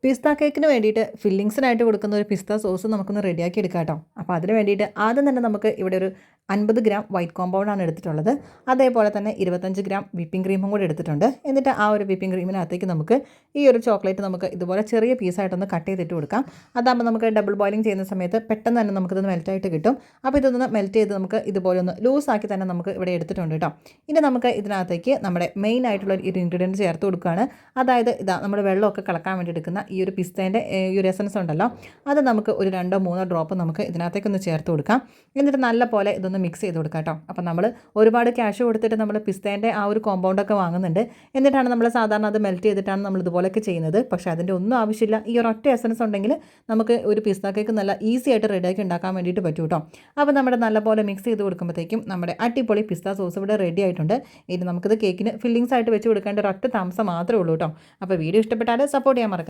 പിസ്ത കേക്കിന് വേണ്ടിയിട്ട് ഫില്ലിങ്സിനായിട്ട് കൊടുക്കുന്ന ഒരു പിസ്ത സോസ് നമുക്കൊന്ന് റെഡിയാക്കി എടുക്കാം കേട്ടോ. അപ്പോൾ അതിന് വേണ്ടിയിട്ട് ആദ്യം തന്നെ നമുക്ക് ഇവിടെ ഒരു 50 ഗ്രാം വൈറ്റ് കോമ്പൗണ്ടാണ് എടുത്തിട്ടുള്ളത്. അതേപോലെ തന്നെ 25 ഗ്രാം വിപ്പിംഗ് ക്രീമും കൂടി എടുത്തിട്ടുണ്ട്. എന്നിട്ട് ആ ഒരു വിപ്പിംഗ് ക്രീമിനകത്തേക്ക് നമുക്ക് ഈ ഒരു ചോക്ലേറ്റ് നമുക്ക് ഇതുപോലെ ചെറിയ പീസായിട്ടൊന്ന് കട്ട് ചെയ്തിട്ട് കൊടുക്കാം. അതാകുമ്പോൾ നമുക്ക് ഡബിൾ ബോയിലിംഗ് ചെയ്യുന്ന സമയത്ത് പെട്ടെന്ന് തന്നെ നമുക്കിതൊന്ന് മെൽറ്റായിട്ട് കിട്ടും. അപ്പോൾ ഇതൊന്ന് മെൽറ്റ് ചെയ്ത് നമുക്ക് ഇതുപോലെ ഒന്ന് ലൂസാക്കി തന്നെ നമുക്ക് ഇവിടെ എടുത്തിട്ടുണ്ട് കേട്ടോ. ഇനി നമുക്ക് ഇതിനകത്തേക്ക് നമ്മുടെ മെയിൻ ആയിട്ടുള്ള ഒരു ഇൻഗ്രീഡിയൻറ്റ് ചേർത്ത് കൊടുക്കുകയാണ്. അതായത് ഇതാ നമ്മൾ വെള്ളമൊക്കെ കളക്കാൻ വേണ്ടി എടുക്കുന്ന ഈ ഒരു പിസ്തേൻ്റെ ഈ ഒരു എസൻസ് ഉണ്ടല്ലോ, അത് നമുക്ക് ഒരു 2-3 ഡ്രോപ്പ് നമുക്ക് ഇതിനകത്തേക്കൊന്ന് ചേർത്ത് കൊടുക്കാം. എന്നിട്ട് നല്ല പോലെ ഇതൊന്ന് മിക്സ് ചെയ്ത് കൊടുക്കാം കേട്ടോ. അപ്പോൾ നമ്മൾ ഒരുപാട് ക്യാഷ് കൊടുത്തിട്ട് നമ്മൾ പിസ്തേൻ്റെ ആ ഒരു കോമ്പൗണ്ടൊക്കെ വാങ്ങുന്നുണ്ട്. എന്നിട്ടാണ് നമ്മൾ സാധാരണ അത് മെൽറ്റ് ചെയ്തിട്ടാണ് നമ്മൾ ഇതുപോലെയൊക്കെ ചെയ്യുന്നത്. പക്ഷേ അതിൻ്റെ ഒന്നും ആവശ്യമില്ല. ഈ ഒരു ഒറ്റ എസൻസ് ഉണ്ടെങ്കിൽ നമുക്ക് ഒരു പിസ്ത കേക്ക് നല്ല ഈസി ആയിട്ട് റെഡിയാക്കി ഉണ്ടാക്കാൻ വേണ്ടിയിട്ട് പറ്റും കേട്ടോ. അപ്പോൾ നമ്മുടെ നല്ലപോലെ മിക്സ് ചെയ്ത് കൊടുക്കുമ്പോഴത്തേക്കും നമ്മുടെ അടിപൊളി പിസ്ത സോസ് ഇവിടെ റെഡി ആയിട്ടുണ്ട്. ഇനി നമുക്കിത് കേക്കിന് ഫില്ലിങ്സ് ആയിട്ട് വെച്ച് കൊടുക്കേണ്ട ഒരൊറ്റ താമസം മാത്രമേ ഉള്ളൂ കേട്ടോ. അപ്പോൾ വീഡിയോ ഇഷ്ടപ്പെട്ടാൽ സപ്പോർട്ട് ചെയ്യാൻ മറക്കാം.